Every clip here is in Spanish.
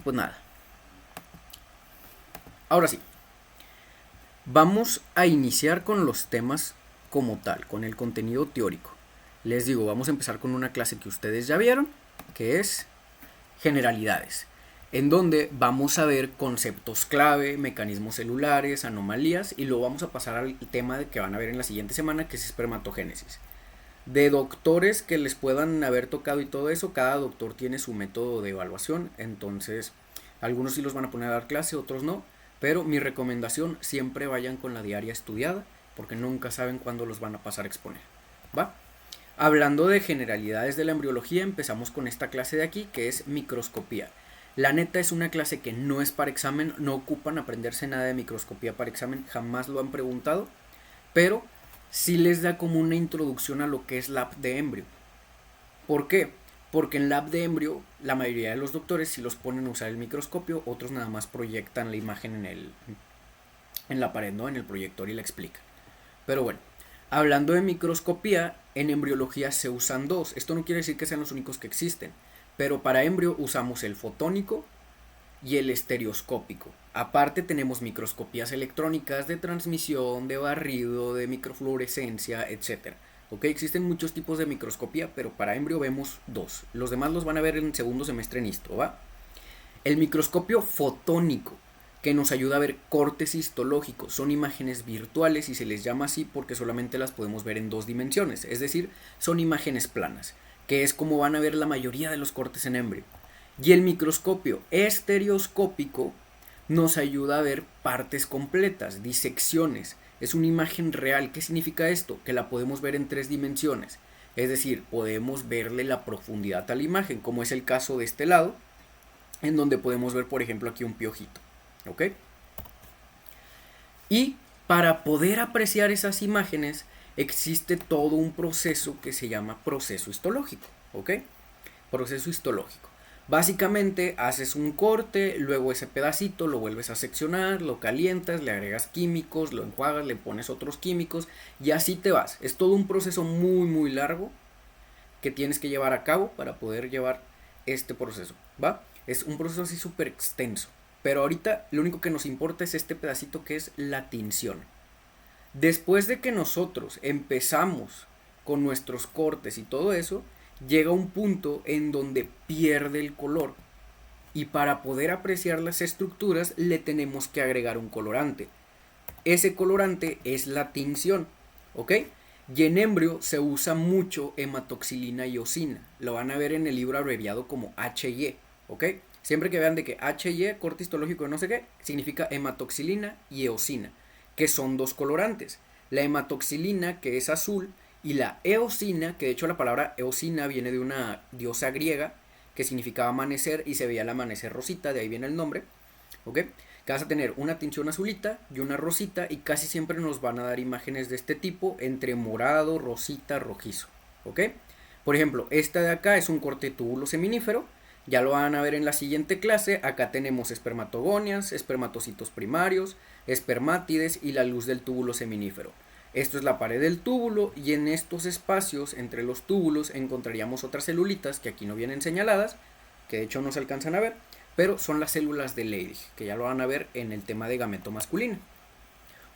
Pues nada, ahora sí, vamos a iniciar con los temas como tal, con el contenido teórico. Les digo, vamos a empezar con una clase que ustedes ya vieron, que es generalidades, en donde vamos a ver conceptos clave, mecanismos celulares, anomalías, y luego vamos a pasar al tema que van a ver en la siguiente semana, que es espermatogénesis. De doctores que les puedan haber tocado y todo eso, cada doctor tiene su método de evaluación, entonces algunos sí los van a poner a dar clase, otros no, pero mi recomendación, siempre vayan con la diaria estudiada, porque nunca saben cuándo los van a pasar a exponer, ¿va? Hablando de generalidades de la embriología, empezamos con esta clase de aquí, que es microscopía. La neta es una clase que no es para examen, no ocupan aprenderse nada de microscopía para examen, jamás lo han preguntado, pero sí les da como una introducción a lo que es lab de embrio. ¿Por qué? Porque en lab de embrio la mayoría de los doctores sí los ponen a usar el microscopio, otros nada más proyectan la imagen en la pared, ¿no? En el proyector y la explican. Pero bueno, hablando de microscopía, en embriología se usan dos. Esto no quiere decir que sean los únicos que existen, pero para embrio usamos el fotónico y el estereoscópico. Aparte tenemos microscopías electrónicas de transmisión, de barrido, de microfluorescencia, etcétera. Ok, existen muchos tipos de microscopía, pero para embrio vemos dos. Los demás los van a ver en segundo semestre en esto, ¿va? El microscopio fotónico, que nos ayuda a ver cortes histológicos. Son imágenes virtuales y se les llama así porque solamente las podemos ver en dos dimensiones, es decir, son imágenes planas, que es como van a ver la mayoría de los cortes en embrio. Y el microscopio estereoscópico nos ayuda a ver partes completas, disecciones. Es una imagen real. ¿Qué significa esto? Que la podemos ver en tres dimensiones. Es decir, podemos verle la profundidad a la imagen, como es el caso de este lado, en donde podemos ver, por ejemplo, aquí un piojito. ¿Ok? Y para poder apreciar esas imágenes existe todo un proceso que se llama proceso histológico. ¿Ok? Proceso histológico. Básicamente haces un corte, luego ese pedacito lo vuelves a seccionar, lo calientas, le agregas químicos, lo enjuagas, le pones otros químicos y así te vas. Es todo un proceso muy largo que tienes que llevar a cabo para poder llevar este proceso, ¿va? Es un proceso así súper extenso. Pero ahorita lo único que nos importa es este pedacito que es la tinción. Después de que nosotros empezamos con nuestros cortes y todo eso, llega un punto en donde pierde el color. Y para poder apreciar las estructuras le tenemos que agregar un colorante. Ese colorante es la tinción, ¿ok? Y en embrio se usa mucho hematoxilina y eosina. Lo van a ver en el libro abreviado como HY, ¿ok? Siempre que vean de que HY, corte histológico de no sé qué, significa hematoxilina y eosina, que son dos colorantes. La hematoxilina, que es azul, y la eosina, que de hecho la palabra eosina viene de una diosa griega que significaba amanecer y se veía el amanecer rosita, de ahí viene el nombre, ¿ok? Que vas a tener una tinción azulita y una rosita y casi siempre nos van a dar imágenes de este tipo entre morado, rosita, rojizo, ¿ok? Por ejemplo, esta de acá es un corte túbulo seminífero, ya lo van a ver en la siguiente clase. Acá tenemos espermatogonias, espermatocitos primarios, espermátides y la luz del túbulo seminífero. Esto es la pared del túbulo y en estos espacios entre los túbulos encontraríamos otras celulitas que aquí no vienen señaladas, que de hecho no se alcanzan a ver, pero son las células de Leydig, que ya lo van a ver en el tema de gameto masculino.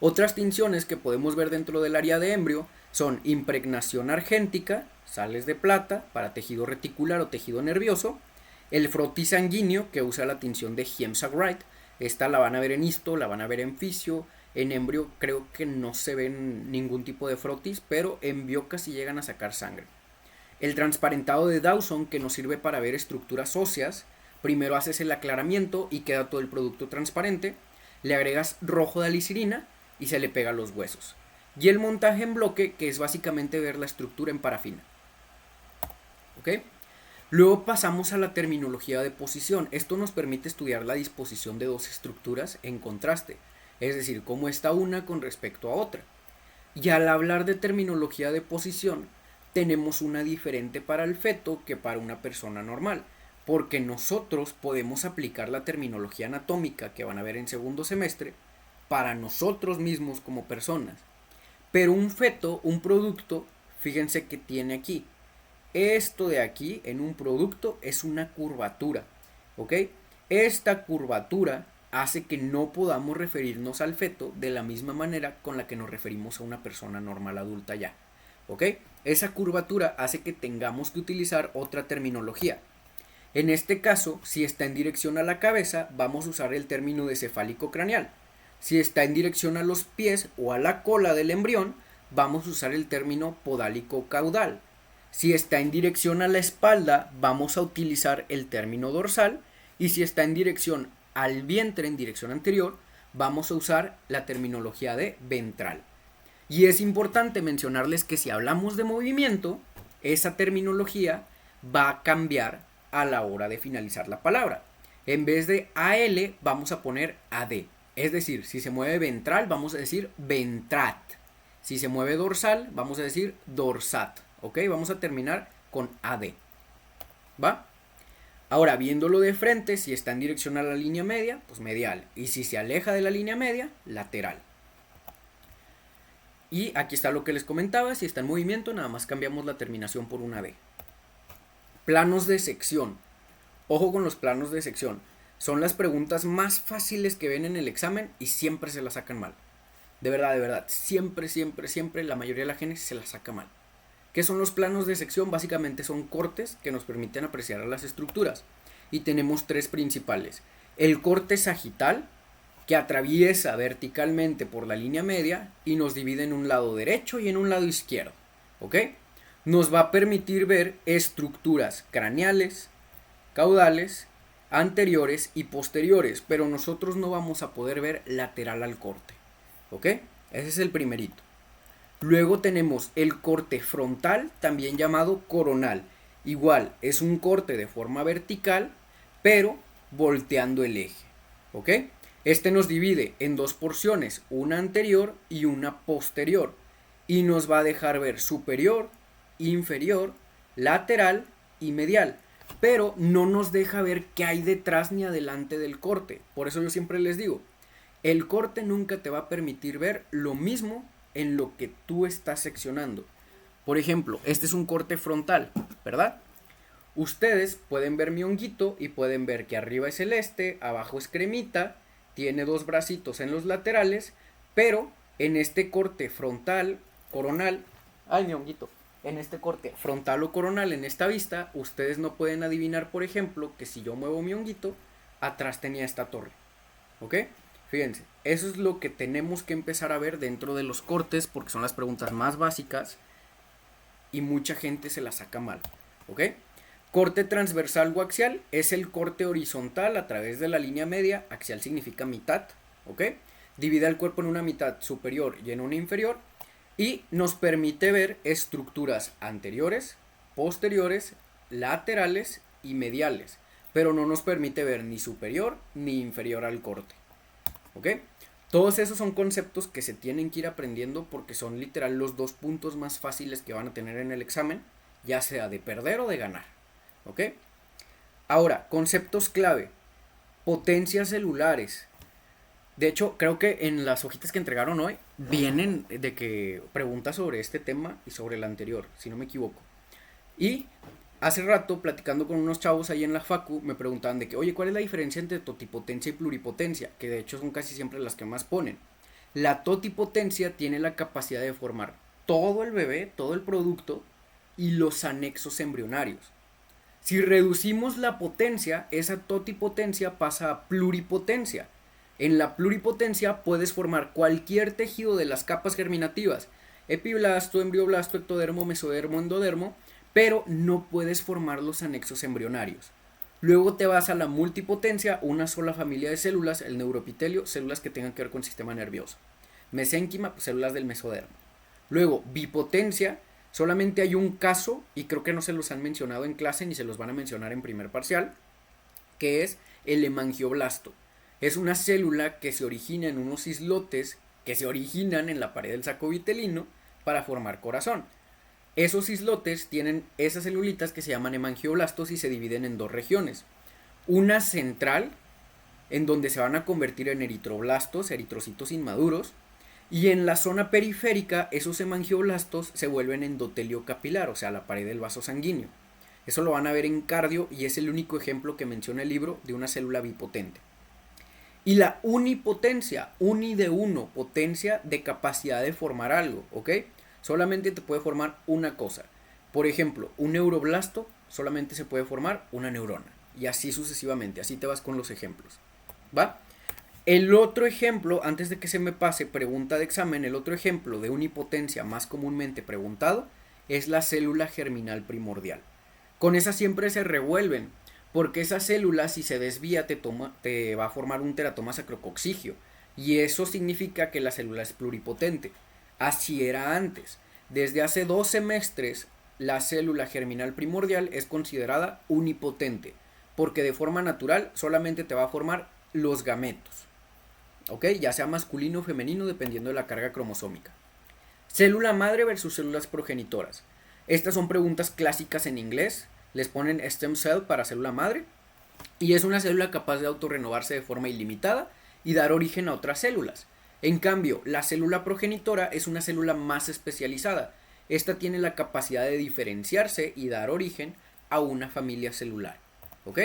Otras tinciones que podemos ver dentro del área de embrio son impregnación argéntica, sales de plata para tejido reticular o tejido nervioso, el frotis sanguíneo que usa la tinción de Giemsa-Wright, esta la van a ver en histo, la van a ver en fisio, en embrio creo que no se ven ningún tipo de frotis, pero en biocas sí llegan a sacar sangre. El transparentado de Dawson, que nos sirve para ver estructuras óseas. Primero haces el aclaramiento y queda todo el producto transparente. Le agregas rojo de alicirina y se le pega a los huesos. Y el montaje en bloque, que es básicamente ver la estructura en parafina. ¿Ok? Luego pasamos a la terminología de posición. Esto nos permite estudiar la disposición de dos estructuras en contraste, es decir, cómo está una con respecto a otra. Y al hablar de terminología de posición, tenemos una diferente para el feto que para una persona normal, porque nosotros podemos aplicar la terminología anatómica que van a ver en segundo semestre para nosotros mismos como personas. Pero un feto, un producto, fíjense que tiene aquí. Esto de aquí en un producto es una curvatura, ¿ok? Esta curvatura hace que no podamos referirnos al feto de la misma manera con la que nos referimos a una persona normal adulta ya. ¿Ok? Esa curvatura hace que tengamos que utilizar otra terminología. En este caso, si está en dirección a la cabeza, vamos a usar el término de cefálico craneal. Si está en dirección a los pies o a la cola del embrión, vamos a usar el término podálico caudal. Si está en dirección a la espalda, vamos a utilizar el término dorsal. Y si está en dirección al vientre, en dirección anterior, vamos a usar la terminología de ventral. Y es importante mencionarles que si hablamos de movimiento, esa terminología va a cambiar a la hora de finalizar la palabra. En vez de AL, vamos a poner AD. Es decir, si se mueve ventral, vamos a decir ventrat. Si se mueve dorsal, vamos a decir dorsat. ¿Ok? Vamos a terminar con AD. ¿Va? Ahora, viéndolo de frente, si está en dirección a la línea media, pues medial. Y si se aleja de la línea media, lateral. Y aquí está lo que les comentaba, si está en movimiento, nada más cambiamos la terminación por una D. Planos de sección. Ojo con los planos de sección. Son las preguntas más fáciles que ven en el examen y siempre se las sacan mal. De verdad, siempre, la mayoría de la gente se las saca mal. ¿Qué son los planos de sección? Básicamente son cortes que nos permiten apreciar las estructuras. Y tenemos tres principales. El corte sagital, que atraviesa verticalmente por la línea media y nos divide en un lado derecho y en un lado izquierdo. ¿Ok? Nos va a permitir ver estructuras craneales, caudales, anteriores y posteriores, pero nosotros no vamos a poder ver lateral al corte. ¿Ok? Ese es el primerito. Luego tenemos el corte frontal, también llamado coronal. Igual, es un corte de forma vertical, pero volteando el eje. ¿Ok? Este nos divide en dos porciones, una anterior y una posterior. Y nos va a dejar ver superior, inferior, lateral y medial. Pero no nos deja ver qué hay detrás ni adelante del corte. Por eso yo siempre les digo, el corte nunca te va a permitir ver lo mismo en lo que tú estás seccionando. Por ejemplo, este es un corte frontal, ¿verdad? Ustedes pueden ver mi honguito y pueden ver que arriba es celeste, abajo es cremita, tiene dos bracitos en los laterales, pero en este corte frontal, coronal, ay mi honguito, en este corte frontal o coronal, en esta vista, ustedes no pueden adivinar, por ejemplo, que si yo muevo mi honguito, atrás tenía esta torre, ¿ok? Fíjense, eso es lo que tenemos que empezar a ver dentro de los cortes porque son las preguntas más básicas y mucha gente se las saca mal, ¿ok? Corte transversal o axial es el corte horizontal a través de la línea media, axial significa mitad, ¿ok? Divide el cuerpo en una mitad superior y en una inferior y nos permite ver estructuras anteriores, posteriores, laterales y mediales, pero no nos permite ver ni superior ni inferior al corte. ¿Ok? Todos esos son conceptos que se tienen que ir aprendiendo porque son literal los dos puntos más fáciles que van a tener en el examen, ya sea de perder o de ganar. ¿Ok? Ahora, conceptos clave. Potencias celulares. De hecho, creo que en las hojitas que entregaron hoy vienen de que preguntas sobre este tema y sobre el anterior, si no me equivoco. Y hace rato, platicando con unos chavos ahí en la facu, me preguntaban de que, oye, ¿cuál es la diferencia entre totipotencia y pluripotencia? Que de hecho son casi siempre las que más ponen. La totipotencia tiene la capacidad de formar todo el bebé, todo el producto y los anexos embrionarios. Si reducimos la potencia, esa totipotencia pasa a pluripotencia. En la pluripotencia puedes formar cualquier tejido de las capas germinativas, epiblasto, embrioblasto, ectodermo, mesodermo, endodermo, pero no puedes formar los anexos embrionarios. Luego te vas a la multipotencia, una sola familia de células, el neuroepitelio, células que tengan que ver con el sistema nervioso. Mesénquima, pues, células del mesodermo. Luego, bipotencia, solamente hay un caso, y creo que no se los han mencionado en clase ni se los van a mencionar en primer parcial, que es el hemangioblasto. Es una célula que se origina en unos islotes que se originan en la pared del saco vitelino para formar corazón. Esos islotes tienen esas celulitas que se llaman hemangioblastos y se dividen en dos regiones. Una central, en donde se van a convertir en eritroblastos, eritrocitos inmaduros, y en la zona periférica esos hemangioblastos se vuelven endotelio capilar, o sea, la pared del vaso sanguíneo. Eso lo van a ver en cardio y es el único ejemplo que menciona el libro de una célula bipotente. Y la unipotencia, uni de uno, potencia de capacidad de formar algo, ¿ok? Solamente te puede formar una cosa. Por ejemplo, un neuroblasto solamente se puede formar una neurona. Y así sucesivamente, así te vas con los ejemplos. ¿Va? El otro ejemplo, antes de que se me pase, pregunta de examen, el otro ejemplo de unipotencia más comúnmente preguntado es la célula germinal primordial. Con esa siempre se revuelven, porque esa célula si se desvía te va a formar un teratoma sacrococcigio, y eso significa que la célula es pluripotente. Así era antes. Desde hace 2 semestres, la célula germinal primordial es considerada unipotente, porque de forma natural solamente te va a formar los gametos, ¿ok? Ya sea masculino o femenino dependiendo de la carga cromosómica. Célula madre versus células progenitoras. Estas son preguntas clásicas en inglés. Les ponen stem cell para célula madre. Y es una célula capaz de autorrenovarse de forma ilimitada y dar origen a otras células. En cambio, la célula progenitora es una célula más especializada. Esta tiene la capacidad de diferenciarse y dar origen a una familia celular. ¿Ok?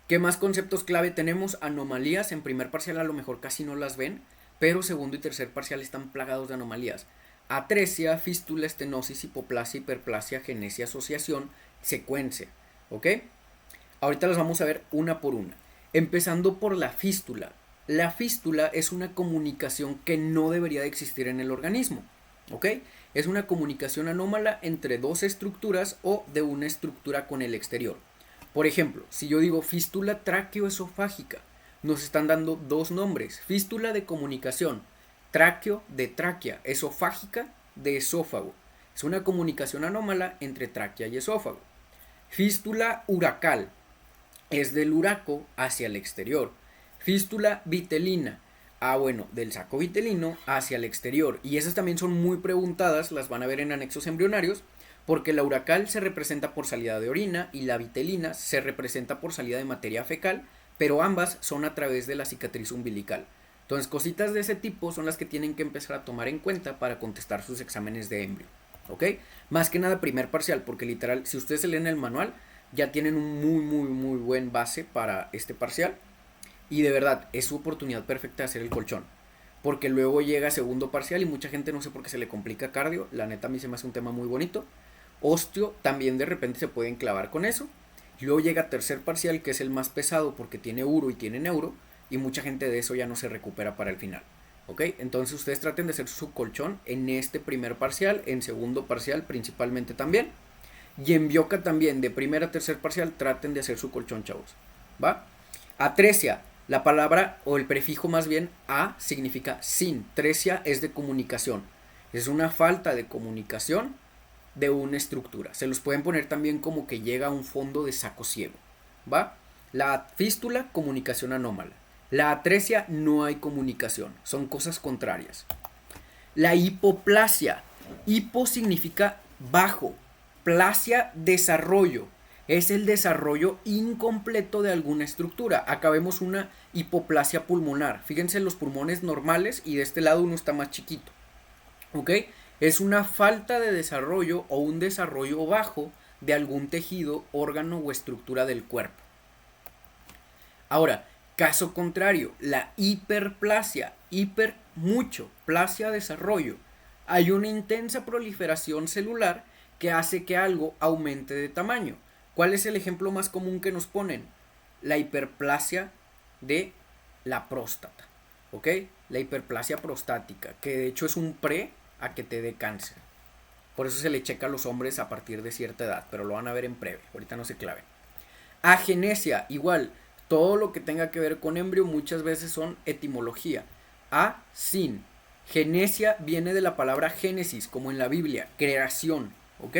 ¿Qué más conceptos clave tenemos? Anomalías. En primer parcial a lo mejor casi no las ven, pero segundo y tercer parcial están plagados de anomalías. Atresia, fístula, estenosis, hipoplasia, hiperplasia, genesia, asociación, secuencia. ¿Ok? Ahorita las vamos a ver una por una. Empezando por la fístula. La fístula es una comunicación que no debería de existir en el organismo. ¿Ok? Es una comunicación anómala entre dos estructuras o de una estructura con el exterior. Por ejemplo, si yo digo fístula tráqueo-esofágica, nos están dando dos nombres. Fístula de comunicación, tráqueo de tráquea, esofágica de esófago. Es una comunicación anómala entre tráquea y esófago. Fístula uracal, es del uraco hacia el exterior. Fístula vitelina, del saco vitelino hacia el exterior. Y esas también son muy preguntadas, las van a ver en anexos embrionarios, porque la uracal se representa por salida de orina y la vitelina se representa por salida de materia fecal, pero ambas son a través de la cicatriz umbilical. Entonces, cositas de ese tipo son las que tienen que empezar a tomar en cuenta para contestar sus exámenes de embrio. ¿Ok? Más que nada primer parcial, porque literal, si ustedes se leen el manual, ya tienen un muy buen base para este parcial. Y de verdad, es su oportunidad perfecta de hacer el colchón. Porque luego llega segundo parcial y mucha gente no sé por qué se le complica cardio. La neta a mí se me hace un tema muy bonito. Osteo también de repente se pueden clavar con eso. Y luego llega tercer parcial, que es el más pesado porque tiene uro y tiene neuro. Y mucha gente de eso ya no se recupera para el final. ¿Ok? Entonces ustedes traten de hacer su colchón en este primer parcial, en segundo parcial principalmente también. Y en bioca también, de primer a tercer parcial, traten de hacer su colchón, chavos. ¿Va? Atresia, la palabra o el prefijo más bien a significa sin. Tresia es de comunicación. Es una falta de comunicación de una estructura. Se los pueden poner también como que llega a un fondo de saco ciego. ¿Va? La fístula, comunicación anómala. La atresia, no hay comunicación. Son cosas contrarias. La hipoplasia. Hipo significa bajo. Plasia, desarrollo. Es el desarrollo incompleto de alguna estructura. Acá vemos una hipoplasia pulmonar. Fíjense los pulmones normales y de este lado uno está más chiquito. ¿Ok? Es una falta de desarrollo o un desarrollo bajo de algún tejido, órgano o estructura del cuerpo. Ahora, caso contrario, la hiperplasia. Hiper, mucho. Plasia, desarrollo. Hay una intensa proliferación celular que hace que algo aumente de tamaño. ¿Cuál es el ejemplo más común que nos ponen? La hiperplasia de la próstata, ¿ok? La hiperplasia prostática, que de hecho es un pre a que te dé cáncer. Por eso se le checa a los hombres a partir de cierta edad, pero lo van a ver en breve, ahorita no se claven. Agenesia, igual, todo lo que tenga que ver con embrio muchas veces son etimología. A, sin. Genesia viene de la palabra génesis, como en la Biblia, creación, ¿ok?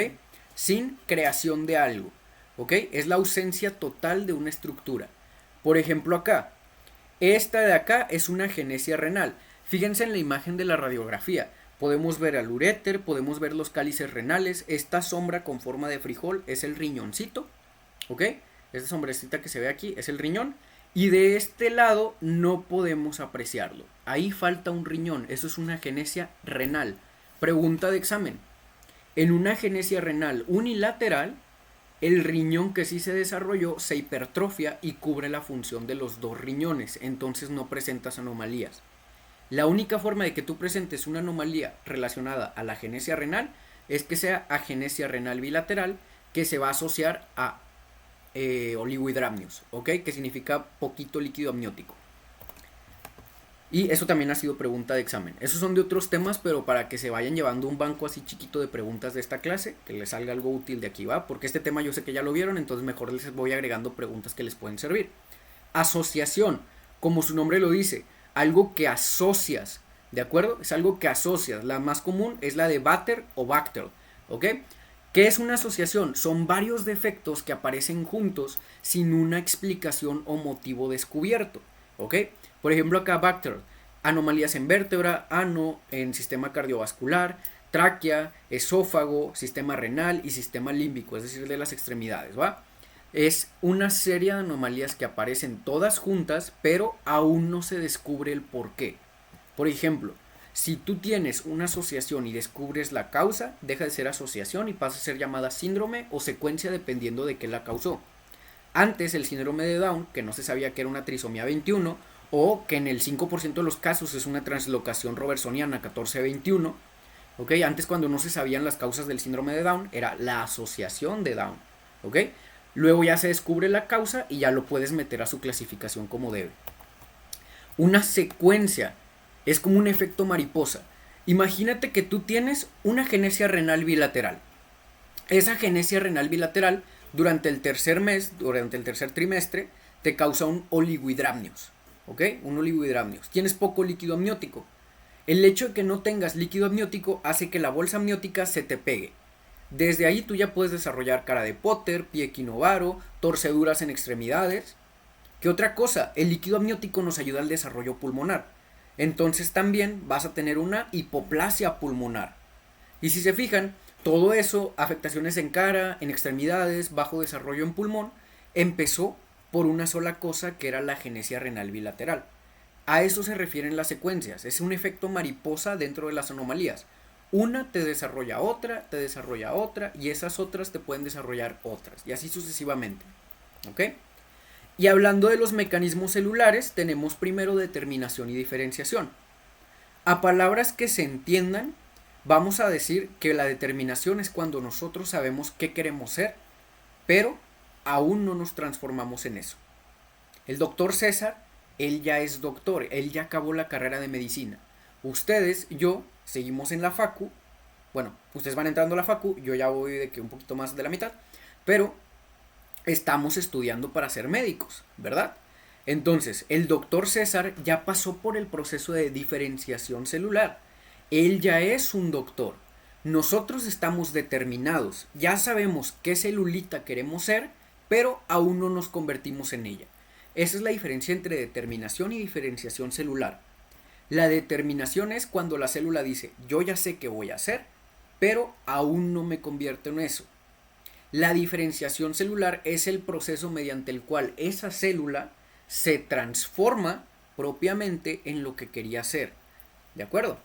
Sin, creación de algo. ¿Ok? Es la ausencia total de una estructura. Por ejemplo acá, esta de acá es una genesia renal. Fíjense en la imagen de la radiografía. Podemos ver al uréter, podemos ver los cálices renales. Esta sombra con forma de frijol es el riñoncito. ¿Ok? Esta sombrecita que se ve aquí es el riñón. Y de este lado no podemos apreciarlo. Ahí falta un riñón. Eso es una genesia renal. Pregunta de examen. En una genesia renal unilateral, El riñón que sí se desarrolló se hipertrofia y cubre la función de los dos riñones, entonces no presentas anomalías. La única forma de que tú presentes una anomalía relacionada a la agenesia renal es que sea agenesia renal bilateral, que se va a asociar a oligohidramnios, ¿ok? Que significa poquito líquido amniótico. Y eso también ha sido pregunta de examen. Esos son de otros temas, pero para que se vayan llevando un banco así chiquito de preguntas de esta clase, que les salga algo útil de aquí, ¿va? Porque este tema yo sé que ya lo vieron, entonces mejor les voy agregando preguntas que les pueden servir. Asociación, como su nombre lo dice, algo que asocias, ¿de acuerdo? Es algo que asocias. La más común es la de Batter o Bacter, ¿ok? ¿Qué es una asociación? Son varios defectos que aparecen juntos sin una explicación o motivo descubierto, ¿ok? Por ejemplo, acá Bacter, anomalías en vértebra, ano, en sistema cardiovascular, tráquea, esófago, sistema renal y sistema límbico, es decir, de las extremidades, ¿va? Es una serie de anomalías que aparecen todas juntas, pero aún no se descubre el por qué. Por ejemplo, si tú tienes una asociación y descubres la causa, deja de ser asociación y pasa a ser llamada síndrome o secuencia dependiendo de qué la causó. Antes el síndrome de Down, que no se sabía que era una trisomía 21, o que en el 5% de los casos es una translocación robertsoniana 14-21, ¿ok? Antes, cuando no se sabían las causas del síndrome de Down, era la asociación de Down, ¿ok? Luego ya se descubre la causa y ya lo puedes meter a su clasificación como debe. Una secuencia es como un efecto mariposa. Imagínate que tú tienes una agenesia renal bilateral. Esa agenesia renal bilateral durante el tercer mes, durante el tercer trimestre, te causa un oligohidramnios, ¿ok? Un oligohidramnios. Tienes poco líquido amniótico. El hecho de que no tengas líquido amniótico hace que la bolsa amniótica se te pegue. Desde ahí tú ya puedes desarrollar cara de Potter, pie equinovaro, torceduras en extremidades. ¿Qué otra cosa? El líquido amniótico nos ayuda al desarrollo pulmonar. Entonces también vas a tener una hipoplasia pulmonar. Y si se fijan, todo eso, afectaciones en cara, en extremidades, bajo desarrollo en pulmón, empezó por una sola cosa, que era la agenesia renal bilateral. A eso se refieren las secuencias. Es un efecto mariposa dentro de las anomalías. Una te desarrolla otra, y esas otras te pueden desarrollar otras, y así sucesivamente. ¿Ok? Y hablando de los mecanismos celulares, tenemos primero determinación y diferenciación. A palabras que se entiendan, vamos a decir que la determinación es cuando nosotros sabemos qué queremos ser, pero aún no nos transformamos en eso. El doctor César, él ya es doctor, él ya acabó la carrera de medicina. Ustedes, yo, seguimos en la facu. Bueno, ustedes van entrando a la facu, yo ya voy de que un poquito más de la mitad, pero estamos estudiando para ser médicos, ¿verdad? Entonces, el doctor César ya pasó por el proceso de diferenciación celular. Él ya es un doctor. Nosotros estamos determinados, ya sabemos qué celulita queremos ser, pero aún no nos convertimos en ella. Esa es la diferencia entre determinación y diferenciación celular. La determinación es cuando la célula dice, yo ya sé qué voy a hacer, pero aún no me convierto en eso. La diferenciación celular es el proceso mediante el cual esa célula se transforma propiamente en lo que quería ser. ¿De acuerdo?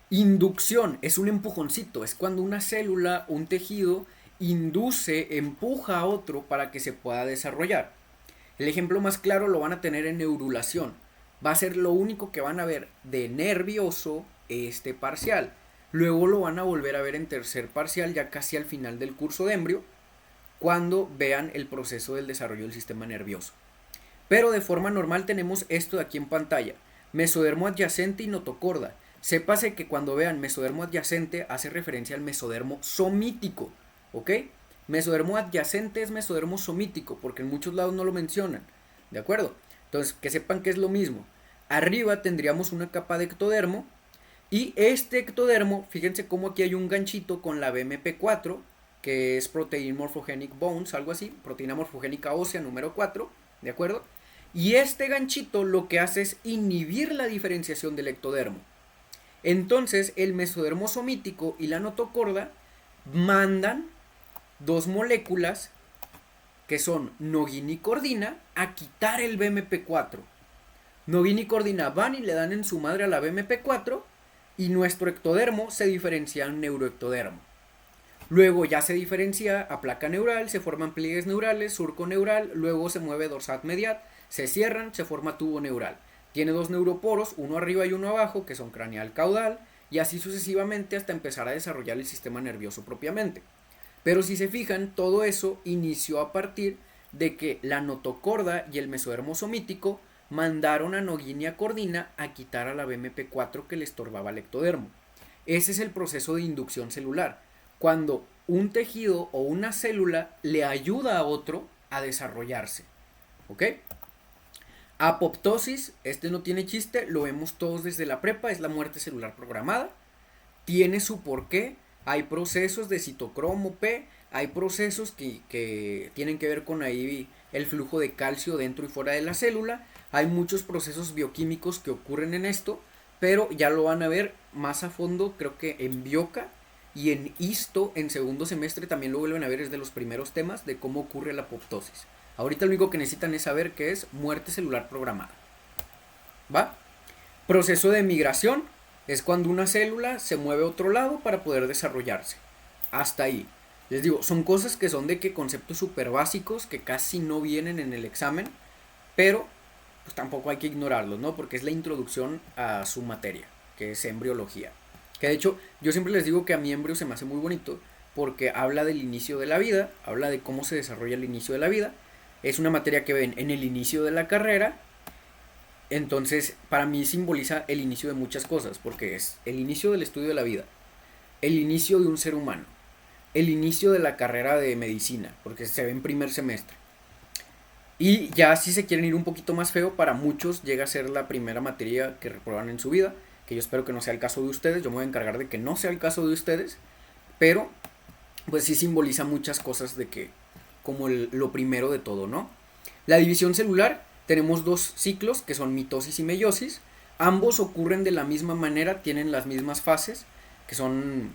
Inducción es un empujoncito, es cuando una célula, un tejido, empuja a otro para que se pueda desarrollar. El ejemplo más claro lo van a tener en neurulación. Va a ser lo único que van a ver de nervioso este parcial. Luego lo van a volver a ver en tercer parcial, ya casi al final del curso de embrio, cuando vean el proceso del desarrollo del sistema nervioso. Pero de forma normal tenemos esto de aquí en pantalla: mesodermo adyacente y notocorda. Sépase que cuando vean mesodermo adyacente hace referencia al mesodermo somítico, ¿ok? Mesodermo adyacente es mesodermo somítico, porque en muchos lados no lo mencionan, ¿de acuerdo? Entonces, que sepan que es lo mismo. Arriba tendríamos una capa de ectodermo, y este ectodermo, fíjense cómo aquí hay un ganchito con la BMP4, que es Protein Morphogenic Bones, algo así, proteína morfogénica ósea número 4, ¿de acuerdo? Y este ganchito lo que hace es inhibir la diferenciación del ectodermo. Entonces, el mesodermo somítico y la notocorda mandan dos moléculas que son noguina y cordina a quitar el BMP4. Noguina y cordina van y le dan en su madre a la BMP4, y nuestro ectodermo se diferencia en neuroectodermo. Luego ya se diferencia a placa neural, se forman pliegues neurales, surco neural, luego se mueve dorsal medial, se cierran, se forma tubo neural. Tiene dos neuroporos, uno arriba y uno abajo, que son craneal caudal, y así sucesivamente hasta empezar a desarrollar el sistema nervioso propiamente. Pero si se fijan, todo eso inició a partir de que la notocorda y el mesodermo somítico mandaron a Noguina Cordina a quitar a la BMP4 que le estorbaba al ectodermo. Ese es el proceso de inducción celular, cuando un tejido o una célula le ayuda a otro a desarrollarse. ¿Ok? Apoptosis, este no tiene chiste, lo vemos todos desde la prepa, es la muerte celular programada. Tiene su porqué, hay procesos de citocromo P, hay procesos que tienen que ver con ahí el flujo de calcio dentro y fuera de la célula. Hay muchos procesos bioquímicos que ocurren en esto, pero ya lo van a ver más a fondo, creo que en Bioca y en Histo en segundo semestre también lo vuelven a ver, es de los primeros temas de cómo ocurre la apoptosis. Ahorita lo único que necesitan es saber qué es muerte celular programada. ¿Va? Proceso de migración es cuando una célula se mueve a otro lado para poder desarrollarse. Hasta ahí. Les digo, son cosas que son de que conceptos súper básicos que casi no vienen en el examen, pero pues tampoco hay que ignorarlos, ¿no? Porque es la introducción a su materia, que es embriología. Que de hecho, yo siempre les digo que a mi embrio se me hace muy bonito porque habla del inicio de la vida, habla de cómo se desarrolla el inicio de la vida. Es una materia que ven en el inicio de la carrera. Entonces, para mí simboliza el inicio de muchas cosas, porque es el inicio del estudio de la vida, el inicio de un ser humano, el inicio de la carrera de medicina, porque se ve en primer semestre. Y ya si se quieren ir un poquito más feo, para muchos llega a ser la primera materia que reprueban en su vida, que yo espero que no sea el caso de ustedes, yo me voy a encargar de que no sea el caso de ustedes, pero pues sí simboliza muchas cosas de que, como lo primero de todo, ¿no? La división celular, tenemos dos ciclos que son mitosis y meiosis, ambos ocurren de la misma manera, tienen las mismas fases, que son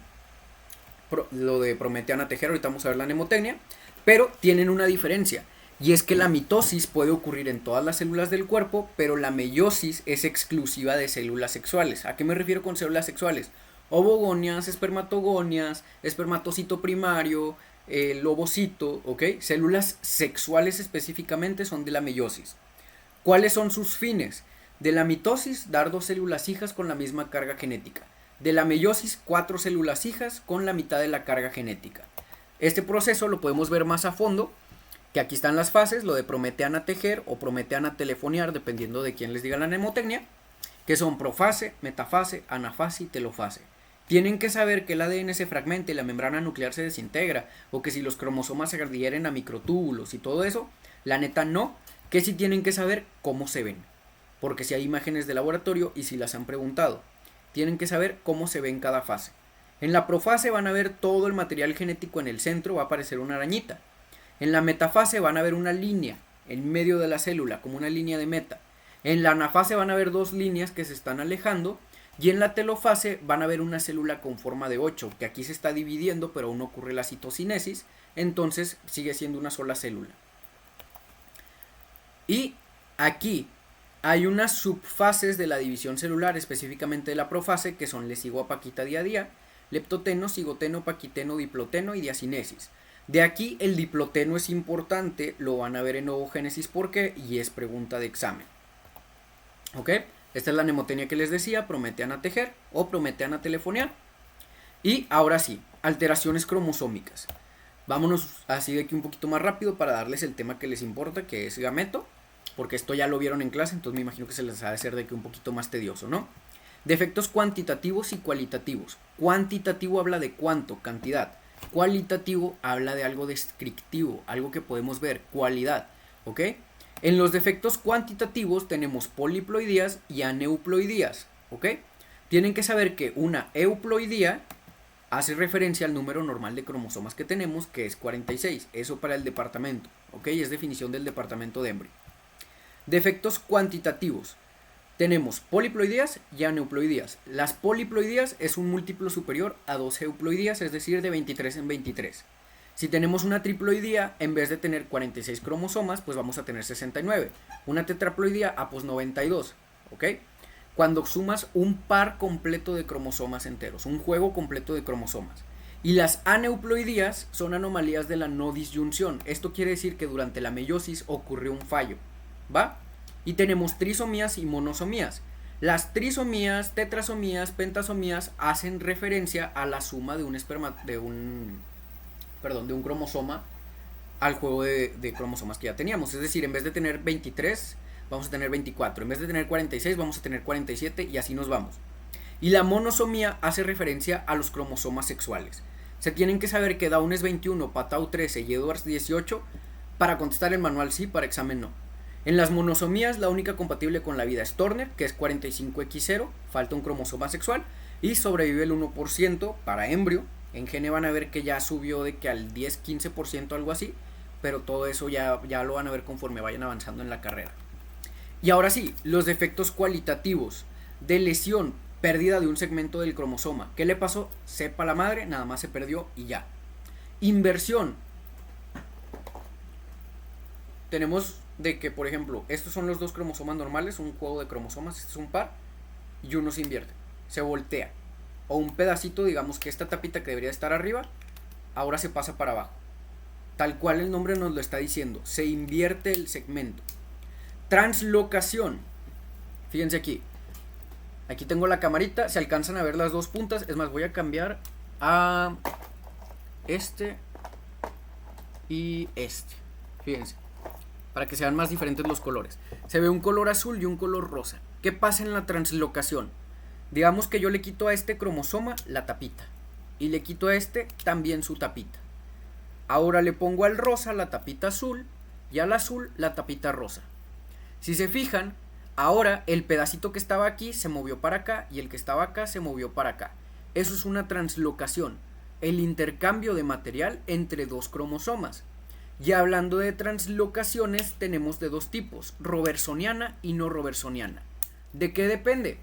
lo de Prometeana Tejer, ahorita vamos a ver la mnemotecnia, pero tienen una diferencia. Y es que la mitosis puede ocurrir en todas las células del cuerpo, pero la meiosis es exclusiva de células sexuales. ¿A qué me refiero con células sexuales? Ovogonias, espermatogonias, espermatocito primario, el ovocito, ¿ok? Células sexuales específicamente son de la meiosis. ¿Cuáles son sus fines? De la mitosis, dar 2 células hijas con la misma carga genética. De la meiosis, 4 células hijas con la mitad de la carga genética. Este proceso lo podemos ver más a fondo, que aquí están las fases, lo de Prometeana tejer o Prometeana telefoniar, dependiendo de quién les diga la mnemotecnia, que son profase, metafase, anafase y telofase. Tienen que saber que el ADN se fragmenta y la membrana nuclear se desintegra, o que si los cromosomas se adhieren a microtúbulos y todo eso, la neta no, que sí tienen que saber cómo se ven, porque si hay imágenes de laboratorio y si las han preguntado, tienen que saber cómo se ve en cada fase. En la profase van a ver todo el material genético en el centro, va a aparecer una arañita. En la metafase van a ver una línea en medio de la célula, como una línea de meta. En la anafase van a ver 2 líneas que se están alejando. Y en la telofase van a ver una célula con forma de 8, que aquí se está dividiendo, pero aún no ocurre la citocinesis. Entonces sigue siendo una sola célula. Y aquí hay unas subfases de la división celular, específicamente de la profase, que son lesigoapaquita día a día, leptoteno, cigoteno, paquiteno, diploteno y diacinesis. De aquí el diploteno es importante, lo van a ver en ovogénesis por qué, y es pregunta de examen. ¿Ok? Esta es la mnemotecnia que les decía, Prometeana tejer o Prometeana telefoniar. Y ahora sí, alteraciones cromosómicas. Vámonos así de aquí un poquito más rápido para darles el tema que les importa, que es gameto, porque esto ya lo vieron en clase, entonces me imagino que se les ha de hacer de aquí un poquito más tedioso, ¿no? Defectos cuantitativos y cualitativos. Cuantitativo habla de cuánto, cantidad. Cualitativo habla de algo descriptivo, algo que podemos ver, cualidad, ¿ok? En los defectos cuantitativos tenemos poliploidías y aneuploidías, ¿ok? Tienen que saber que una euploidía hace referencia al número normal de cromosomas que tenemos, que es 46, eso para el departamento, ¿ok? Es definición del departamento de embrio. Defectos cuantitativos. Tenemos poliploidías y aneuploidías. Las poliploidías es un múltiplo superior a 2 euploidías, es decir, de 23 en 23. Si tenemos una triploidía, en vez de tener 46 cromosomas, pues vamos a tener 69. Una tetraploidía, pues 92, ¿ok? Cuando sumas un par completo de cromosomas enteros, un juego completo de cromosomas. Y las aneuploidías son anomalías de la no disyunción. Esto quiere decir que durante la meiosis ocurrió un fallo, ¿va? Y tenemos trisomías y monosomías. Las trisomías, tetrasomías, pentasomías hacen referencia a la suma de un cromosoma al juego de cromosomas que ya teníamos. Es decir, en vez de tener 23, vamos a tener 24. En vez de tener 46, vamos a tener 47 y así nos vamos. Y la monosomía hace referencia a los cromosomas sexuales. Se tienen que saber que Down es 21, Patau 13 y Edwards 18. Para contestar el manual sí, para examen no. En las monosomías, la única compatible con la vida es Turner, que es 45X0, falta un cromosoma sexual, y sobrevive el 1% para embrio. En gene van a ver que ya subió de que al 10-15%, algo así, pero todo eso ya lo van a ver conforme vayan avanzando en la carrera. Y ahora sí, los defectos cualitativos de lesión, pérdida de un segmento del cromosoma. ¿Qué le pasó? Sepa la madre, nada más se perdió y ya. Inversión. Tenemos de que, por ejemplo, estos son los dos cromosomas normales, un juego de cromosomas, este es un par, y uno se invierte, se voltea. O un pedacito, digamos que esta tapita que debería estar arriba, ahora se pasa para abajo. Tal cual el nombre nos lo está diciendo, se invierte el segmento. Translocación. Fíjense aquí. Aquí tengo la camarita, se alcanzan a ver las dos puntas. Es más, voy a cambiar a este y este. Fíjense, para que sean más diferentes los colores. Se ve un color azul y un color rosa. ¿Qué pasa en la translocación? Digamos que yo le quito a este cromosoma la tapita y le quito a este también su tapita. Ahora le pongo al rosa la tapita azul y al azul la tapita rosa. Si se fijan, ahora el pedacito que estaba aquí se movió para acá y el que estaba acá se movió para acá. Eso es una translocación, el intercambio de material entre dos cromosomas. Y hablando de translocaciones, tenemos de dos tipos, robertsoniana y no robertsoniana. ¿De qué depende?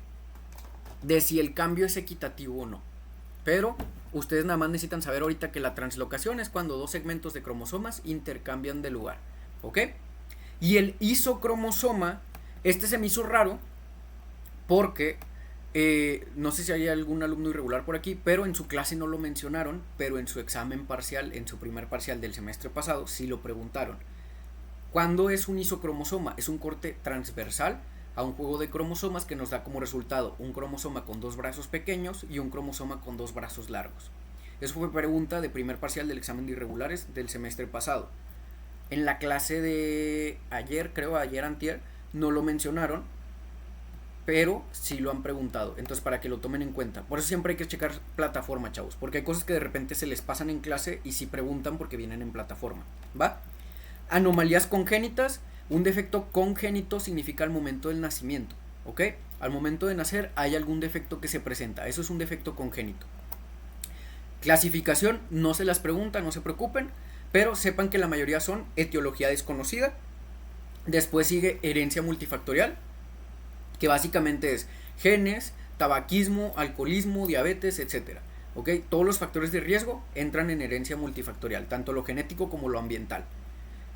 De si el cambio es equitativo o no. Pero ustedes nada más necesitan saber ahorita que la translocación es cuando dos segmentos de cromosomas intercambian de lugar, ¿ok? Y el isocromosoma, este se me hizo raro porque no sé si hay algún alumno irregular por aquí, pero en su clase no lo mencionaron, pero en su examen parcial, en su primer parcial del semestre pasado, sí lo preguntaron. ¿Cuándo es un isocromosoma? Es un corte transversal a un juego de cromosomas que nos da como resultado un cromosoma con dos brazos pequeños y un cromosoma con dos brazos largos. Eso fue pregunta de primer parcial del examen de irregulares del semestre pasado. En la clase de ayer, creo ayer antier, no lo mencionaron, pero sí lo han preguntado, entonces para que lo tomen en cuenta. Por eso siempre hay que checar plataforma, chavos, porque hay cosas que de repente se les pasan en clase y sí preguntan porque vienen en plataforma, ¿va? Anomalías congénitas. Un defecto congénito significa al momento del nacimiento, ¿ok? Al momento de nacer hay algún defecto que se presenta, eso es un defecto congénito. Clasificación, no se las preguntan, no se preocupen, pero sepan que la mayoría son etiología desconocida. Después sigue herencia multifactorial, que básicamente es genes, tabaquismo, alcoholismo, diabetes, etc. ¿Ok? Todos los factores de riesgo entran en herencia multifactorial, tanto lo genético como lo ambiental.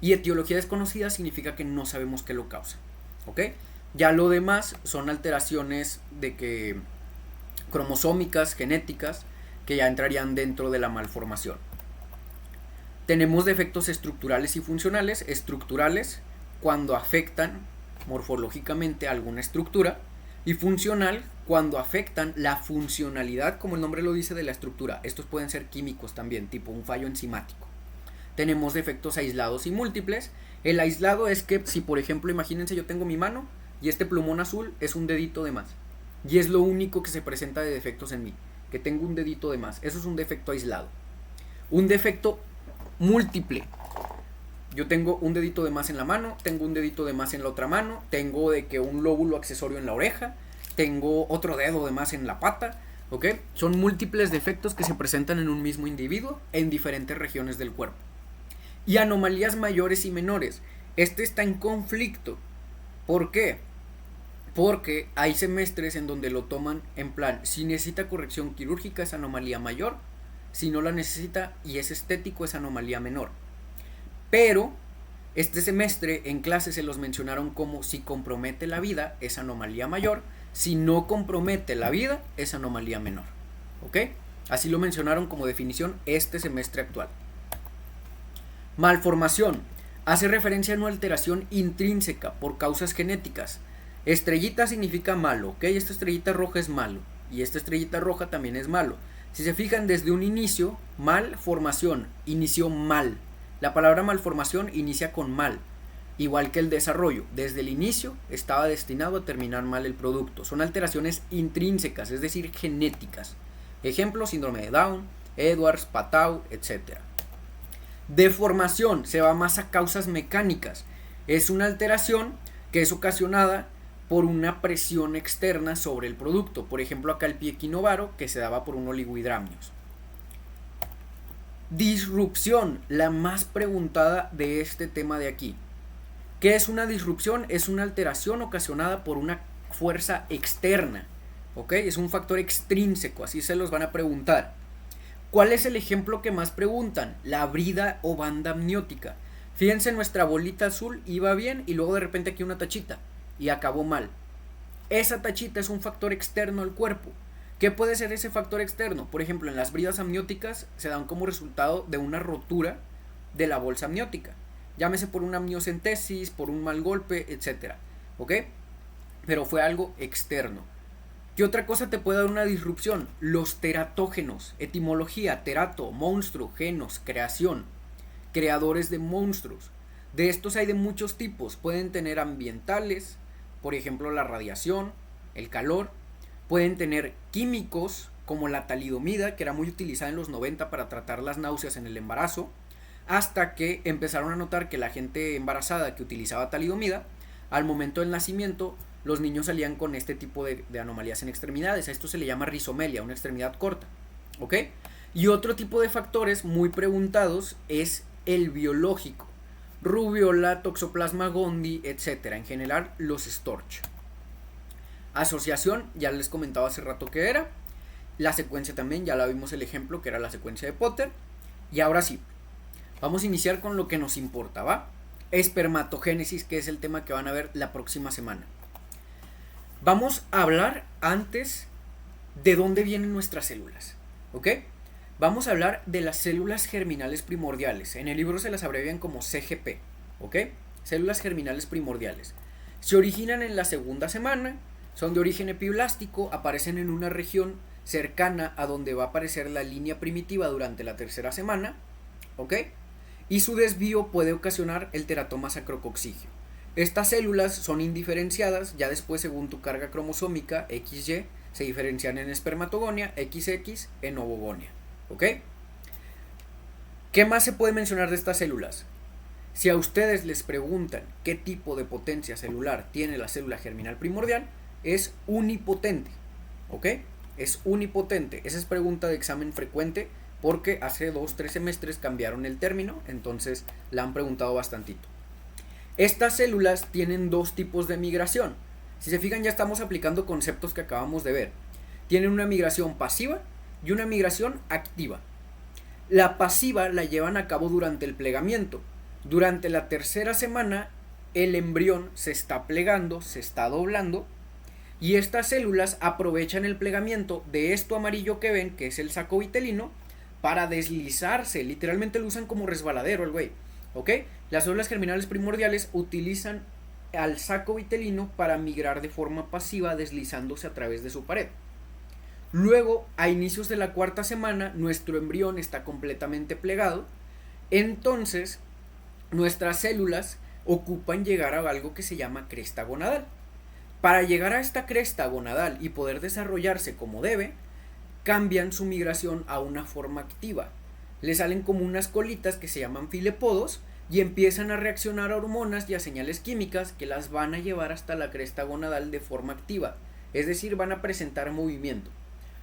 Y etiología desconocida significa que no sabemos qué lo causa, ¿ok? Ya lo demás son alteraciones de que cromosómicas, genéticas, que ya entrarían dentro de la malformación. Tenemos defectos estructurales y funcionales. Estructurales cuando afectan morfológicamente alguna estructura, y funcional cuando afectan la funcionalidad, como el nombre lo dice, de la estructura. Estos pueden ser químicos también, tipo un fallo enzimático. Tenemos defectos aislados y múltiples. El aislado es que si, por ejemplo, imagínense, yo tengo mi mano y este plumón azul es un dedito de más, y es lo único que se presenta de defectos en mí, que tengo un dedito de más. Eso es un defecto aislado. Un defecto múltiple: yo tengo un dedito de más en la mano, tengo un dedito de más en la otra mano, tengo de que un lóbulo accesorio en la oreja, tengo otro dedo de más en la pata, ¿ok? Son múltiples defectos que se presentan en un mismo individuo en diferentes regiones del cuerpo. Y anomalías mayores y menores. Este está en conflicto. ¿Por qué? Porque hay semestres en donde lo toman en plan, si necesita corrección quirúrgica es anomalía mayor, si no la necesita y es estético es anomalía menor. Pero este semestre en clase se los mencionaron como si compromete la vida es anomalía mayor, si no compromete la vida es anomalía menor, ¿ok? Así lo mencionaron como definición este semestre actual. Malformación. Hace referencia a una alteración intrínseca por causas genéticas. Estrellita significa malo, ¿ok? Esta estrellita roja es malo y esta estrellita roja también es malo. Si se fijan desde un inicio, malformación, inició mal. La palabra malformación inicia con mal, igual que el desarrollo. Desde el inicio estaba destinado a terminar mal el producto. Son alteraciones intrínsecas, es decir, genéticas. Ejemplo, síndrome de Down, Edwards, Patau, etc. Deformación se va más a causas mecánicas. Es una alteración que es ocasionada por una presión externa sobre el producto. Por ejemplo, acá el pie equinovaro que se daba por un oligohidramios. Disrupción, la más preguntada de este tema de aquí. ¿Qué es una disrupción? Es una alteración ocasionada por una fuerza externa, ¿ok? Es un factor extrínseco, así se los van a preguntar. ¿Cuál es el ejemplo que más preguntan? La brida o banda amniótica. Fíjense, nuestra bolita azul iba bien y luego de repente aquí una tachita y acabó mal. Esa tachita es un factor externo al cuerpo. ¿Qué puede ser ese factor externo? Por ejemplo, en las bridas amnióticas se dan como resultado de una rotura de la bolsa amniótica. Llámese por una amniocentesis, por un mal golpe, etc. ¿Ok? Pero fue algo externo. ¿Qué otra cosa te puede dar una disrupción? Los teratógenos. Etimología, terato, monstruo, genos, creación. Creadores de monstruos. De estos hay de muchos tipos. Pueden tener ambientales, por ejemplo la radiación, el calor. Pueden tener químicos como la talidomida, que era muy utilizada en los 90 para tratar las náuseas en el embarazo, hasta que empezaron a notar que la gente embarazada que utilizaba talidomida, al momento del nacimiento, los niños salían con este tipo de anomalías en extremidades. A esto se le llama rizomelia, una extremidad corta, ¿ok? Y otro tipo de factores muy preguntados es el biológico, rubiola, toxoplasma gondii, etc. En general, los Storch. Asociación, ya les comentaba hace rato que era. La secuencia también, ya la vimos el ejemplo, que era la secuencia de Potter. Y ahora sí, vamos a iniciar con lo que nos importa, ¿va? Espermatogénesis, que es el tema que van a ver la próxima semana. Vamos a hablar antes de dónde vienen nuestras células, ¿ok? Vamos a hablar de las células germinales primordiales. En el libro se las abrevian como CGP, ¿ok? Células germinales primordiales. Se originan en la segunda semana, son de origen epiblástico, aparecen en una región cercana a donde va a aparecer la línea primitiva durante la tercera semana, ¿ok? Y su desvío puede ocasionar el teratoma sacrococcigio. Estas células son indiferenciadas, ya después según tu carga cromosómica XY, se diferencian en espermatogonia, XX en ovogonia, ¿ok? ¿Qué más se puede mencionar de estas células? Si a ustedes les preguntan qué tipo de potencia celular tiene la célula germinal primordial, es unipotente, ¿ok? Es unipotente. Esa es pregunta de examen frecuente porque hace 2-3 semestres cambiaron el término, entonces la han preguntado bastantito. Estas células tienen dos tipos de migración. Si se fijan, ya estamos aplicando conceptos que acabamos de ver. Tienen una migración pasiva y una migración activa. La pasiva la llevan a cabo durante el plegamiento. Durante la tercera semana, el embrión se está plegando, se está doblando, y estas células aprovechan el plegamiento de esto amarillo que ven, que es el saco vitelino, para deslizarse. Literalmente lo usan como resbaladero el güey, ¿ok? Las células germinales primordiales utilizan al saco vitelino para migrar de forma pasiva, deslizándose a través de su pared. Luego, a inicios de la cuarta semana, nuestro embrión está completamente plegado. Entonces, nuestras células ocupan llegar a algo que se llama cresta gonadal. Para llegar a esta cresta gonadal y poder desarrollarse como debe, cambian su migración a una forma activa. Le salen como unas colitas que se llaman filepodos y empiezan a reaccionar a hormonas y a señales químicas que las van a llevar hasta la cresta gonadal de forma activa. Es decir, van a presentar movimiento.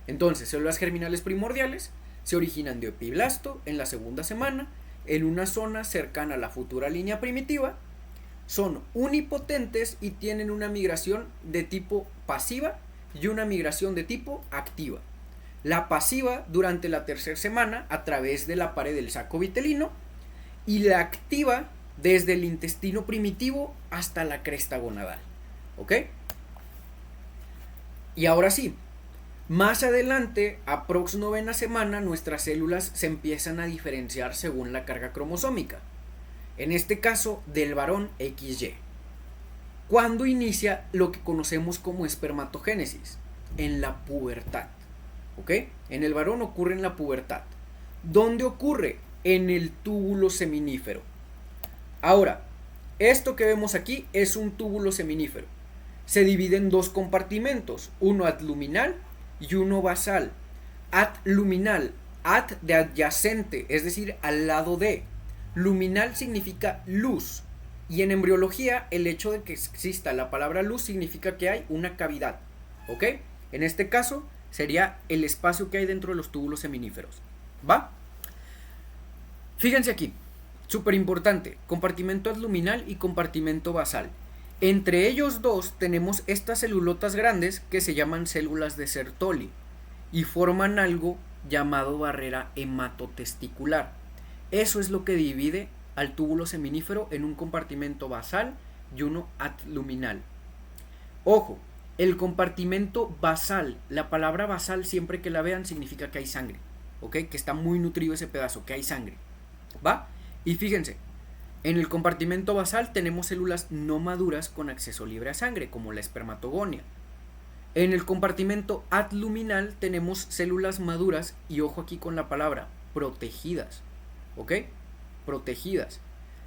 Entonces, células germinales primordiales se originan de epiblasto en la segunda semana, en una zona cercana a la futura línea primitiva, son unipotentes y tienen una migración de tipo pasiva y una migración de tipo activa. La pasiva durante la tercera semana a través de la pared del saco vitelino y la activa desde el intestino primitivo hasta la cresta gonadal, ¿ok? Y ahora sí, Más adelante, aprox novena semana, nuestras células se empiezan a diferenciar según la carga cromosómica. En este caso, del varón XY. ¿Cuándo inicia lo que conocemos como espermatogénesis? En la pubertad. ¿Ok? En el varón ocurre en la pubertad. ¿Dónde ocurre? En el túbulo seminífero. Ahora, esto que vemos aquí es un túbulo seminífero. Se divide en dos compartimentos, uno adluminal y uno basal. Adluminal, ad de adyacente, es decir, al lado de. Luminal significa luz. Y en embriología, el hecho de que exista la palabra luz significa que hay una cavidad. ¿Ok? En este caso, sería el espacio que hay dentro de los túbulos seminíferos. ¿Va? Fíjense aquí, súper importante, compartimento adluminal y compartimento basal. Entre ellos dos tenemos estas celulotas grandes que se llaman células de Sertoli y forman algo llamado barrera hematotesticular. Eso es lo que divide al túbulo seminífero en un compartimento basal y uno adluminal. Ojo, el compartimento basal, la palabra basal siempre que la vean significa que hay sangre, ¿ok? Que está muy nutrido ese pedazo, que hay sangre, ¿va? Y fíjense, en el compartimento basal tenemos células no maduras con acceso libre a sangre, como la espermatogonia. En el compartimento adluminal tenemos células maduras, y ojo aquí con la palabra, protegidas, ¿ok? Protegidas.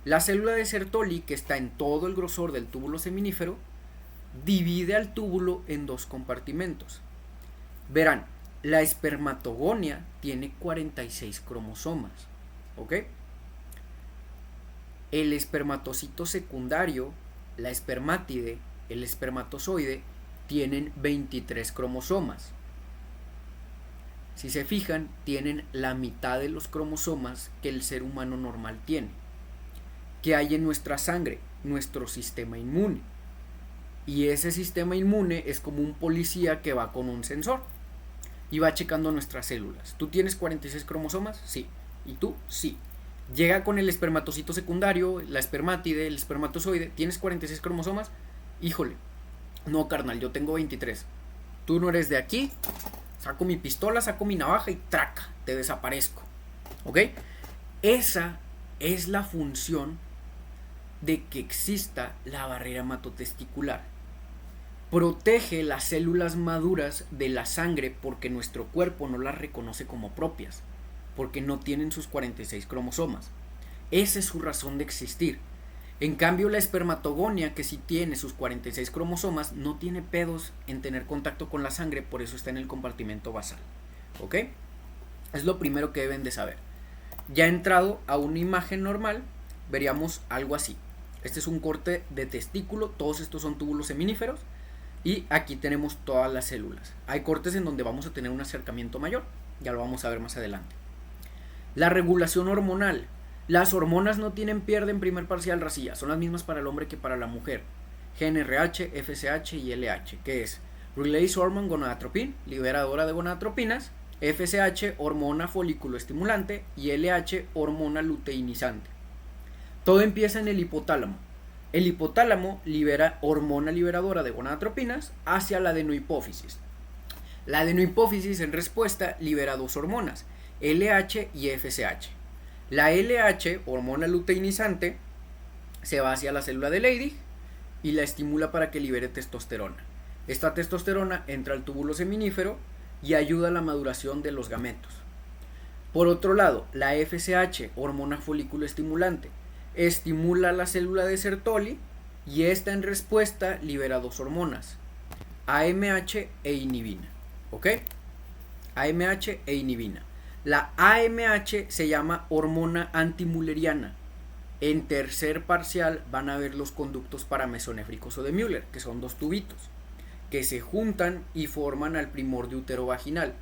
La célula de Sertoli, que está en todo el grosor del túbulo seminífero, divide al túbulo en dos compartimentos. Verán, la espermatogonia tiene 46 cromosomas, ¿ok? El espermatocito secundario, la espermátide, el espermatozoide, tienen 23 cromosomas. Si se fijan, tienen la mitad de los cromosomas que el ser humano normal tiene. ¿Qué hay en nuestra sangre? Nuestro sistema inmune. Y ese sistema inmune es como un policía que va con un sensor y va checando nuestras células. ¿Tú tienes 46 cromosomas? Sí. ¿Y tú? Sí. Llega con el espermatocito secundario, la espermátide, el espermatozoide. ¿Tienes 46 cromosomas? Híjole. No, carnal, yo tengo 23. Tú no eres de aquí. Saco mi pistola, saco mi navaja y traca, te desaparezco. ¿Ok? Esa es la función de que exista la barrera hematotesticular. Protege las células maduras de la sangre porque nuestro cuerpo no las reconoce como propias, porque no tienen sus 46 cromosomas. Esa es su razón de existir. En cambio, la espermatogonia, que sí tiene sus 46 cromosomas, no tiene pedos en tener contacto con la sangre, por eso está en el compartimento basal. ¿Ok? Es lo primero que deben de saber. Ya entrado a una imagen normal, veríamos algo así. Este es un corte de testículo, todos estos son túbulos seminíferos, y aquí tenemos todas las células. Hay cortes en donde vamos a tener un acercamiento mayor, ya lo vamos a ver más adelante. La regulación hormonal. Las hormonas no tienen pierde en primer parcial, racilla, son las mismas para el hombre que para la mujer. GnRH, FSH y LH, que es Release Hormone Gonadotropin, liberadora de gonadotropinas, FSH, hormona folículo estimulante, y LH, hormona luteinizante. Todo empieza en el hipotálamo. El hipotálamo libera hormona liberadora de gonadotropinas hacia la adenohipófisis. La adenohipófisis en respuesta libera dos hormonas, LH y FSH. La LH, hormona luteinizante, se va hacia la célula de Leydig y la estimula para que libere testosterona. Esta testosterona entra al túbulo seminífero y ayuda a la maduración de los gametos. Por otro lado, la FSH, hormona folículo estimulante, estimula la célula de Sertoli y esta en respuesta libera dos hormonas, AMH e inhibina. ¿Ok? AMH e inhibina. La AMH se llama hormona antimulleriana. En tercer parcial van a ver los conductos paramesonéfricos o de Müller, que son dos tubitos, que se juntan y forman al primordio uterovaginal.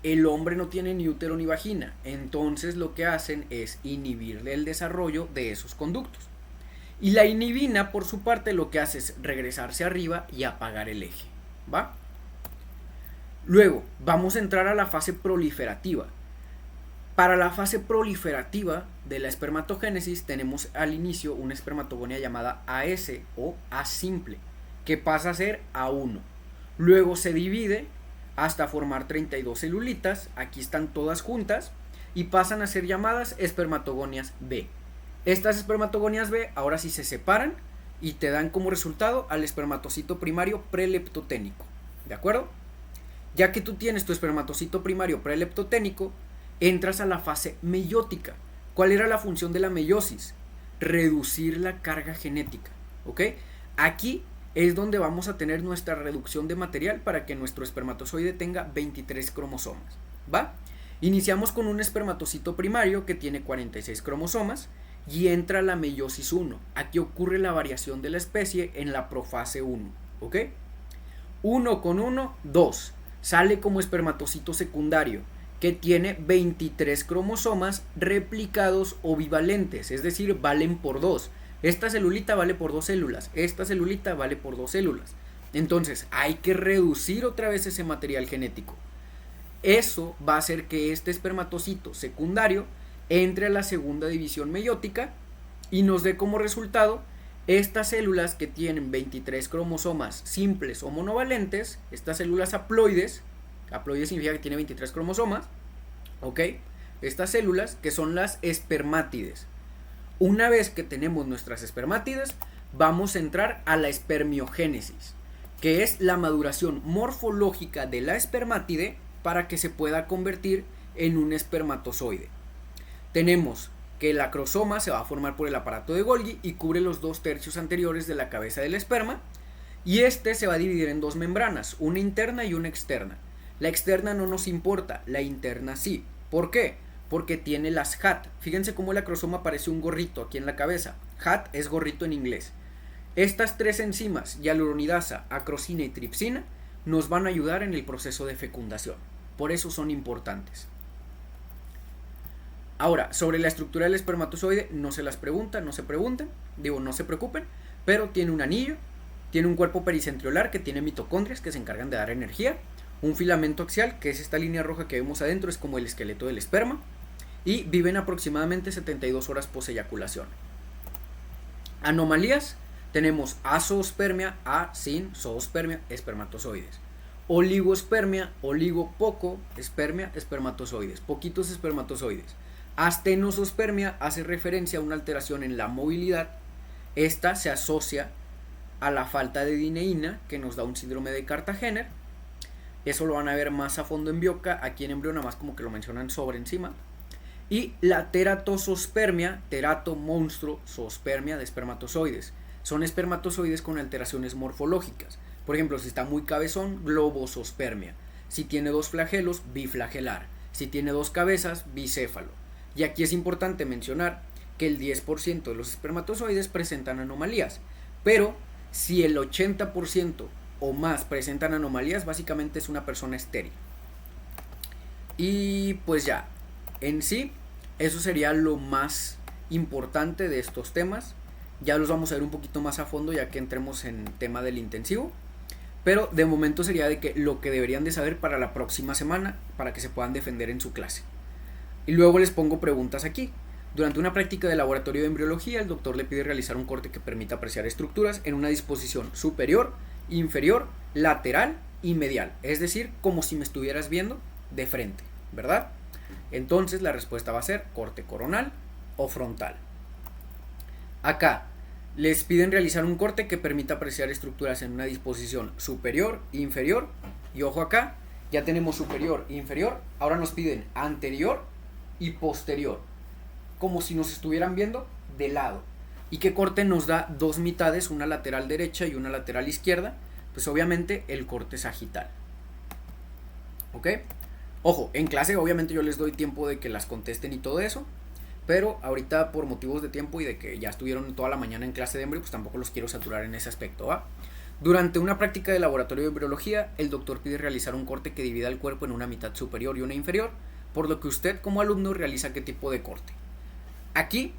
El hombre no tiene ni útero ni vagina, entonces lo que hacen es inhibir el desarrollo de esos conductos. Y la inhibina, por su parte, lo que hace es regresarse arriba y apagar el eje. ¿Va? Luego, vamos a entrar a la fase proliferativa. Para la fase proliferativa de la espermatogénesis tenemos al inicio una espermatogonia llamada AS o A simple, que pasa a ser A1. Luego se divide hasta formar 32 celulitas, aquí están todas juntas, y pasan a ser llamadas espermatogonias B. Estas espermatogonias B ahora sí se separan y te dan como resultado al espermatocito primario preleptoténico, ¿de acuerdo? Ya que tú tienes tu espermatocito primario preleptoténico, entras a la fase meiótica. ¿Cuál era la función de la meiosis? Reducir la carga genética, ¿ok? Aquí es donde vamos a tener nuestra reducción de material para que nuestro espermatozoide tenga 23 cromosomas, ¿va? Iniciamos con un espermatocito primario que tiene 46 cromosomas y entra la meiosis 1. Aquí ocurre la variación de la especie en la profase 1, ¿ok? 1 con 1, 2. Sale como espermatocito secundario que tiene 23 cromosomas replicados o bivalentes, es decir, valen por 2. Esta celulita vale por 2 células, esta celulita vale por 2 células. Entonces hay que reducir otra vez ese material genético. Eso va a hacer que este espermatocito secundario entre a la segunda división meiótica y nos dé como resultado estas células que tienen 23 cromosomas simples o monovalentes, estas células haploides, haploides significa que tiene 23 cromosomas, ¿ok? Estas células que son las espermátides. Una vez que tenemos nuestras espermátides, vamos a entrar a la espermiogénesis, que es la maduración morfológica de la espermátide para que se pueda convertir en un espermatozoide. Tenemos que el acrosoma se va a formar por el aparato de Golgi y cubre los 2/3 anteriores de la cabeza del esperma, y este se va a dividir en dos membranas, una interna y una externa. La externa no nos importa, la interna sí. ¿Por qué? Porque tiene las HAT. Fíjense cómo el acrosoma parece un gorrito aquí en la cabeza. HAT es gorrito en inglés. Estas tres enzimas, hialuronidasa, acrosina y tripsina, nos van a ayudar en el proceso de fecundación. Por eso son importantes. Ahora, sobre la estructura del espermatozoide, no se las preguntan, no se preocupen, pero tiene un anillo, tiene un cuerpo pericentriolar que tiene mitocondrias que se encargan de dar energía, un filamento axial, que es esta línea roja que vemos adentro, es como el esqueleto del esperma, y viven aproximadamente 72 horas poseyaculación. Anomalías, tenemos azoospermia, a sin zoospermia, espermatozoides. Oligospermia, oligo poco, espermia, espermatozoides, poquitos espermatozoides. Astenosospermia hace referencia a una alteración en la movilidad. Esta se asocia a la falta de dineína, que nos da un síndrome de Cartagener. Eso lo van a ver más a fondo en Bioca, aquí en embrión nada más como que lo mencionan sobre encima. Y la teratosospermia, terato monstruo, zoospermia de espermatozoides. Son espermatozoides con alteraciones morfológicas. Por ejemplo, si está muy cabezón, globosospermia. Si tiene 2 flagelos, biflagelar. Si tiene 2 cabezas, bicéfalo. Y aquí es importante mencionar que el 10% de los espermatozoides presentan anomalías. Pero si el 80% o más presentan anomalías, básicamente es una persona estéril. Y pues ya, en sí, eso sería lo más importante de estos temas. Ya los vamos a ver un poquito más a fondo ya que entremos en tema del intensivo. Pero de momento sería de que lo que deberían de saber para la próxima semana, para que se puedan defender en su clase. Y luego les pongo preguntas aquí. Durante una práctica de laboratorio de embriología, el doctor le pide realizar un corte que permita apreciar estructuras en una disposición superior, inferior, lateral y medial. Es decir, como si me estuvieras viendo de frente, ¿verdad? Entonces la respuesta va a ser corte coronal o frontal. Acá les piden realizar un corte que permita apreciar estructuras en una disposición superior, inferior, y ojo acá, ya tenemos superior e inferior, ahora nos piden anterior y posterior, como si nos estuvieran viendo de lado. ¿Y qué corte nos da dos mitades, una lateral derecha y una lateral izquierda? Pues obviamente el corte sagital. ¿Ok? Ojo, en clase obviamente yo les doy tiempo de que las contesten y todo eso, pero ahorita por motivos de tiempo y de que ya estuvieron toda la mañana en clase de embrio, pues tampoco los quiero saturar en ese aspecto, ¿va? Durante una práctica de laboratorio de embriología, el doctor pide realizar un corte que divida el cuerpo en una mitad superior y una inferior, por lo que usted como alumno realiza qué tipo de corte. Aquí,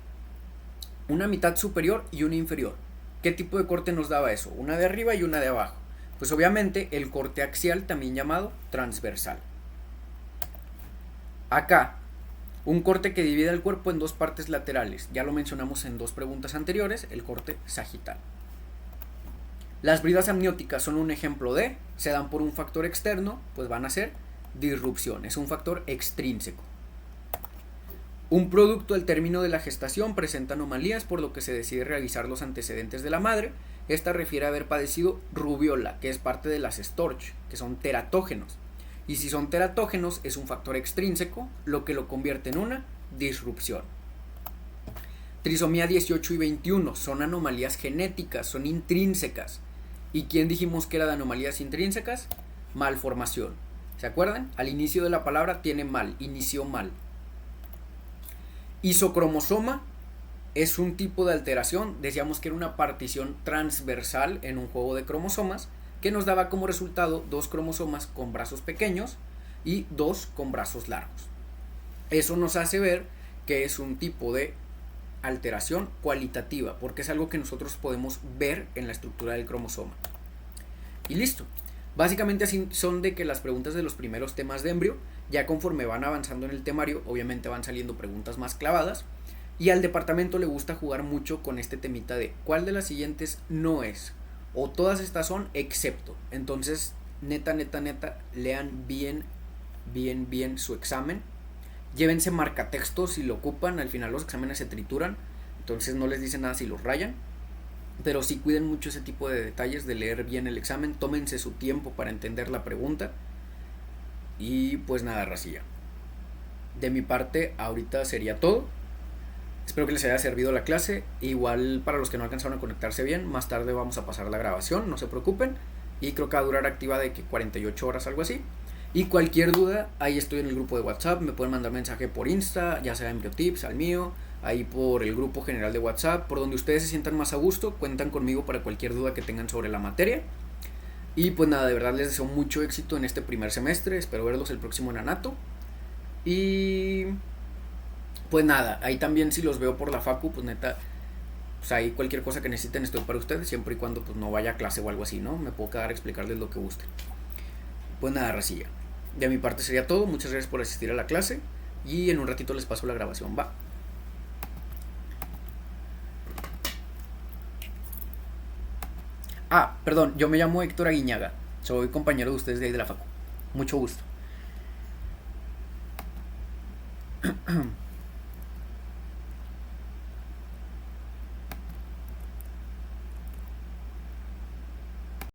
una mitad superior y una inferior. ¿Qué tipo de corte nos daba eso? Una de arriba y una de abajo. Pues obviamente el corte axial, también llamado transversal. Acá, un corte que divide el cuerpo en dos partes laterales. Ya lo mencionamos en dos preguntas anteriores, el corte sagital. Las bridas amnióticas son un ejemplo de, se dan por un factor externo, pues van a ser disrupción, es un factor extrínseco. Un producto al término de la gestación presenta anomalías, por lo que se decide revisar los antecedentes de la madre. Esta refiere a haber padecido rubiola, que es parte de las Storch, que son teratógenos. Y si son teratógenos, es un factor extrínseco, lo que lo convierte en una disrupción. Trisomía 18 y 21 son anomalías genéticas, son intrínsecas. ¿Y quién dijimos que era de anomalías intrínsecas? Malformación. ¿Se acuerdan? Al inicio de la palabra tiene mal, inició mal. Isocromosoma es un tipo de alteración, decíamos que era una partición transversal en un juego de cromosomas que nos daba como resultado 2 cromosomas con brazos pequeños y 2 con brazos largos. Eso nos hace ver que es un tipo de alteración cualitativa, porque es algo que nosotros podemos ver en la estructura del cromosoma. Y listo. Básicamente así son de que las preguntas de los primeros temas de embrio, ya conforme van avanzando en el temario, obviamente van saliendo preguntas más clavadas, y al departamento le gusta jugar mucho con este temita de cuál de las siguientes no es, o todas estas son excepto. Entonces, neta, lean bien su examen, llévense marcatextos si lo ocupan, al final los exámenes se trituran, entonces no les dicen nada si los rayan. Pero sí cuiden mucho ese tipo de detalles de leer bien el examen, tómense su tiempo para entender la pregunta. Y pues nada, racilla. De mi parte, ahorita sería todo. Espero que les haya servido la clase. Igual para los que no alcanzaron a conectarse bien, más tarde vamos a pasar la grabación, no se preocupen. Y creo que va a durar activa de que 48 horas, algo así. Y cualquier duda, ahí estoy en el grupo de WhatsApp, me pueden mandar mensaje por Insta, ya sea EmbryoTips, al mío, ahí por el grupo general de WhatsApp, por donde ustedes se sientan más a gusto, cuentan conmigo para cualquier duda que tengan sobre la materia. Y pues nada, de verdad les deseo mucho éxito en este primer semestre, espero verlos el próximo en Anato. Y pues nada, ahí también si los veo por la facu, pues neta, pues ahí cualquier cosa que necesiten estoy para ustedes, siempre y cuando pues no vaya a clase o algo así, ¿no? Me puedo quedar a explicarles lo que gusten. Pues nada, racilla. De mi parte sería todo, muchas gracias por asistir a la clase y en un ratito les paso la grabación, va. Ah, perdón, yo me llamo Héctor Aguiñaga, soy compañero de ustedes de ahí de la facu. Mucho gusto.